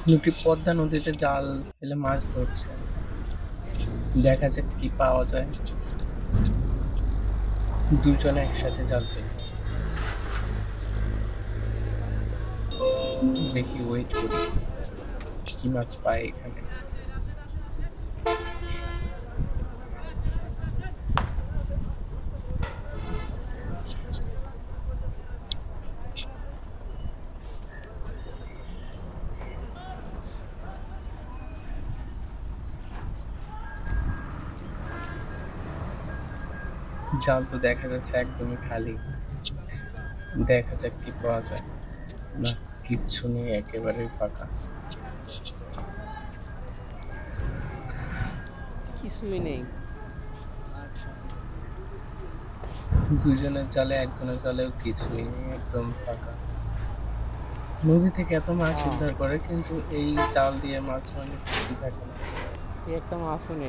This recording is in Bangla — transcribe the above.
লোকটি পদ্মা নদীতে জাল ফেলে মাছ ধরছে। দেখা যাক কি পাওয়া যায়। দুজনে একসাথে জাল ফেললো। দেখি, ওয়েট করি কি মাছ পায় এখানে। জাল তো দেখা যাচ্ছে একদমই খালি। দেখা যাক কি পাওয়া যায়। না, কিচ্ছু নেই, একেবারেই ফাঁকা। কিছুই নেই। দুজনের জালে একজনের জালেও কিছুই নেই, একদম ফাঁকা। নদী থেকে এত মাছ হ্যাঁ, উদ্ধার করে, কিন্তু এই জাল দিয়ে মাছ মারলে কিছুই থাকে না। একটা মাছও নেই।